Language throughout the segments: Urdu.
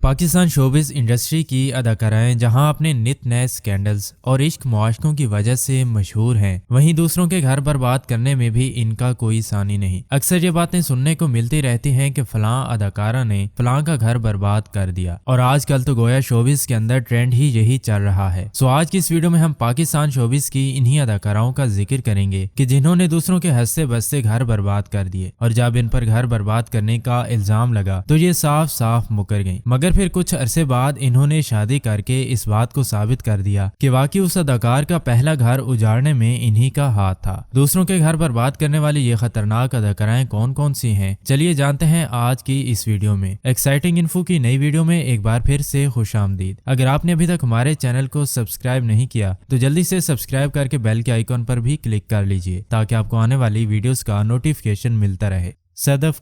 پاکستان شوبز انڈسٹری کی اداکارائیں جہاں اپنے نت نئے سکینڈلز اور عشق معاشقوں کی وجہ سے مشہور ہیں، وہیں دوسروں کے گھر برباد کرنے میں بھی ان کا کوئی ثانی نہیں۔ اکثر یہ باتیں سننے کو ملتی رہتی ہیں کہ فلاں اداکارہ نے فلاں کا گھر برباد کر دیا، اور آج کل تو گویا شوبز کے اندر ٹرینڈ ہی یہی چل رہا ہے۔ آج کی اس ویڈیو میں ہم پاکستان شوبز کی انہی اداکاراؤں کا ذکر کریں گے کہ جنہوں نے دوسروں کے ہنستے بستے گھر برباد کر دیے، اور جب ان پر گھر برباد کرنے کا الزام لگا تو یہ صاف صاف مکر گئیں، مگر پھر کچھ عرصے بعد انہوں نے شادی کر کے اس بات کو ثابت کر دیا کہ واقعی اس اداکار کا پہلا گھر اجاڑنے میں انہی کا ہاتھ تھا۔ دوسروں کے گھر برباد کرنے والی یہ خطرناک اداکارائیں کون کون سی ہیں، چلیے جانتے ہیں آج کی اس ویڈیو میں۔ ایکسائٹنگ انفو کی نئی ویڈیو میں ایک بار پھر سے خوش آمدید۔ اگر آپ نے ابھی تک ہمارے چینل کو سبسکرائب نہیں کیا تو جلدی سے سبسکرائب کر کے بیل کے آئیکن پر بھی کلک کر لیجئے تاکہ آپ کو آنے والی ویڈیوز کا نوٹیفیکیشن ملتا رہے۔ صدف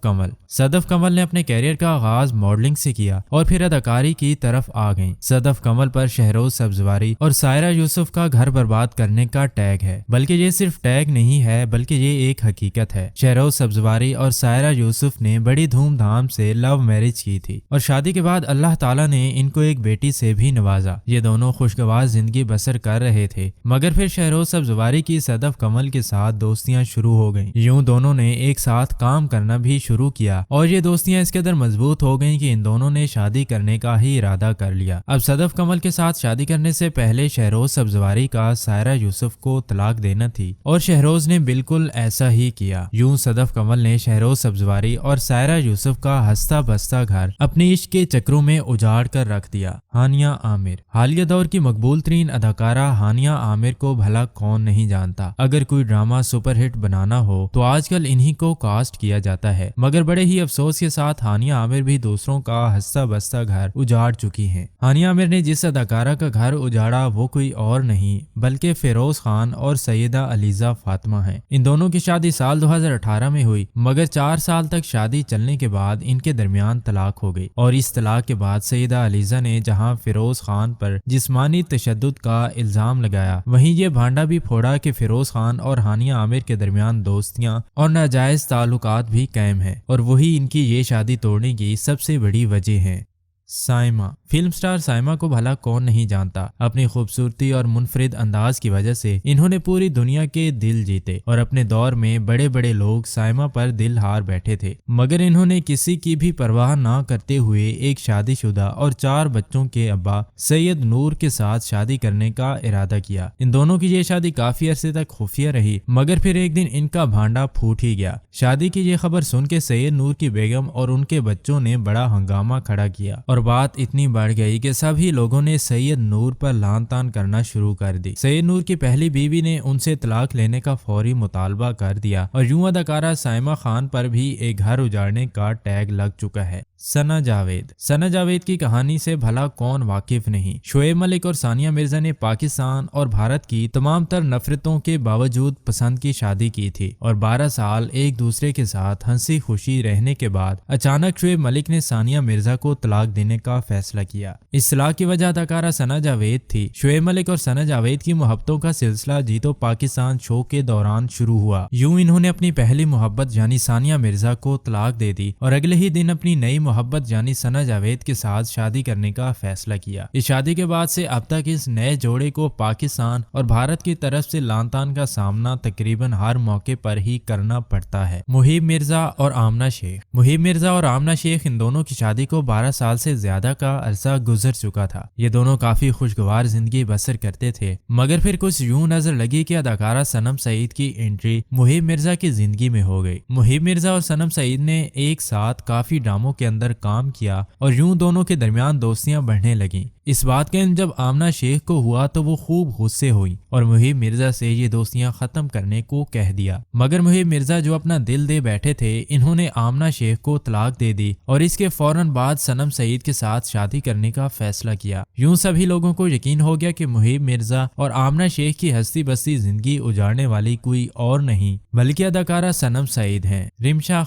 کمل نے اپنے کیریئر کا آغاز ماڈلنگ سے کیا اور پھر اداکاری کی طرف آ گئیں۔ صدف کمل پر شہروز سبزواری اور سائرہ یوسف کا گھر برباد کرنے کا ٹیگ ہے، بلکہ یہ صرف ٹیگ نہیں ہے بلکہ یہ ایک حقیقت ہے۔ شہروز سبزواری اور سائرہ یوسف نے بڑی دھوم دھام سے لو میرج کی تھی، اور شادی کے بعد اللہ تعالیٰ نے ان کو ایک بیٹی سے بھی نوازا۔ یہ دونوں خوشگوار زندگی بسر کر رہے تھے، مگر پھر شہروز سبزواری کی صدف کمل کے ساتھ دوستیاں شروع ہو گئیں۔ یوں دونوں نے ایک ساتھ کام کرنا بھی شروع کیا، اور یہ دوستیاں اس قدر مضبوط ہو گئیں کہ ان دونوں نے شادی کرنے کا ہی ارادہ کر لیا۔ اب صدف کمل کے ساتھ شادی کرنے سے پہلے شہروز سبزواری کا سائرہ یوسف کو طلاق دینا تھی، اور شہروز نے بالکل ایسا ہی کیا۔ یوں صدف کمل نے شہروز سبزواری اور سائرہ یوسف کا ہنستا بستا گھر اپنے عشق کے چکروں میں اجاڑ کر رکھ دیا۔ ہانیہ عامر، حالیہ دور کی مقبول ترین اداکارہ ہانیہ عامر کو بھلا کون نہیں جانتا۔ اگر کوئی ڈرامہ سپر ہٹ بنانا ہو تو آج کل انہی کو کاسٹ کیا جاتا ہے، مگر بڑے ہی افسوس کے ساتھ ہانیہ عامر بھی دوسروں کا ہنستا بستا گھر اجاڑ چکی ہیں۔ ہانیہ عامر نے جس اداکارہ کا گھر اجاڑا وہ کوئی اور نہیں بلکہ فیروز خان اور سیدہ علیزہ فاطمہ ہیں۔ ان دونوں کی شادی سال 2018 میں ہوئی، مگر 4 سال تک شادی چلنے کے بعد ان کے درمیان طلاق ہو گئی، اور اس طلاق کے بعد سیدہ علیزہ نے جہاں فیروز خان پر جسمانی تشدد کا الزام لگایا، وہیں یہ بھانڈا بھی پھوڑا کہ فیروز خان اور ہانیہ عامر کے درمیان دوستیاں اور ناجائز تعلقات بھی قائم ہیں، اور وہی ان کی یہ شادی توڑنے کی سب سے بڑی وجہ ہے۔ سائمہ، فلم سٹار سائمہ کو بھلا کون نہیں جانتا۔ اپنی خوبصورتی اور منفرد انداز کی وجہ سے انہوں نے پوری دنیا کے دل جیتے، اور اپنے دور میں بڑے بڑے لوگ سائمہ پر دل ہار بیٹھے تھے، مگر انہوں نے کسی کی بھی پرواہ نہ کرتے ہوئے ایک شادی شدہ اور 4 بچوں کے ابا سید نور کے ساتھ شادی کرنے کا ارادہ کیا۔ ان دونوں کی یہ شادی کافی عرصے تک خفیہ رہی، مگر پھر ایک دن ان کا بھانڈا پھوٹ ہی گیا۔ شادی کی یہ خبر سن کے سید نور کی بیگم اور ان کے بچوں نے بڑا ہنگامہ کھڑا کیا، اور بات اتنی بڑھ گئی کہ سبھی لوگوں نے سید نور پر لعن طعن کرنا شروع کر دی۔ سید نور کی پہلی بیوی نے ان سے طلاق لینے کا فوری مطالبہ کر دیا، اور یوں اداکارہ سائمہ خان پر بھی ایک گھر اجاڑنے کا ٹیگ لگ چکا ہے۔ ثنا جاوید کی کہانی سے بھلا کون واقف نہیں۔ شعیب ملک اور ثانیہ مرزا نے پاکستان اور بھارت کی تمام تر نفرتوں کے باوجود پسند کی شادی کی تھی، اور 12 سال ایک دوسرے کے ساتھ ہنسی خوشی رہنے کے بعد اچانک شعیب ملک نے ثانیہ مرزا کو طلاق دینے کا فیصلہ کیا۔ اس طلاق کی وجہ اداکارہ ثنا جاوید تھی۔ شعیب ملک اور ثنا جاوید کی محبتوں کا سلسلہ جیتو پاکستان شو کے دوران شروع ہوا۔ یوں انہوں نے اپنی پہلی محبت یعنی ثانیہ مرزا کو طلاق دے دی، اور اگلے ہی دن اپنی نئی محبت یعنی ثنا جاوید کے ساتھ شادی کرنے کا فیصلہ کیا۔ اس شادی کے بعد سے اب تک اس نئے جوڑے کو پاکستان اور بھارت کی طرف سے لعن طعن کا سامنا تقریباً ہر موقع پر ہی کرنا پڑتا ہے۔ محیب مرزا اور آمنہ شیخ ان دونوں کی شادی کو 12 سال سے زیادہ کا عرصہ گزر چکا تھا۔ یہ دونوں کافی خوشگوار زندگی بسر کرتے تھے، مگر پھر کچھ یوں نظر لگی کہ اداکارہ صنم سعید کی انٹری محیب مرزا کی زندگی میں ہو گئی۔ محیب مرزا اور صنم سعید نے ایک ساتھ کافی ڈراموں کے اندر کام کیا، اور یوں دونوں کے درمیان دوستیاں بڑھنے لگیں۔ اس بات کا علم جب آمنہ شیخ کو ہوا تو وہ خوب غصے ہوئی، اور محیب مرزا سے یہ دوستیاں ختم کرنے کو کہہ دیا، مگر محیب مرزا جو اپنا دل دے بیٹھے تھے انہوں نے آمنہ شیخ کو طلاق دے دی، اور اس کے فوراً بعد صنم سعید کے ساتھ شادی کرنے کا فیصلہ کیا۔ یوں سبھی لوگوں کو یقین ہو گیا کہ محیب مرزا اور آمنہ شیخ کی ہستی بستی زندگی اجاڑنے والی کوئی اور نہیں بلکہ اداکارہ صنم سعید ہیں۔ رمشا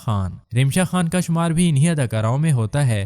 خان کا شمار بھی انہی اداکاراؤں میں ہوتا ہے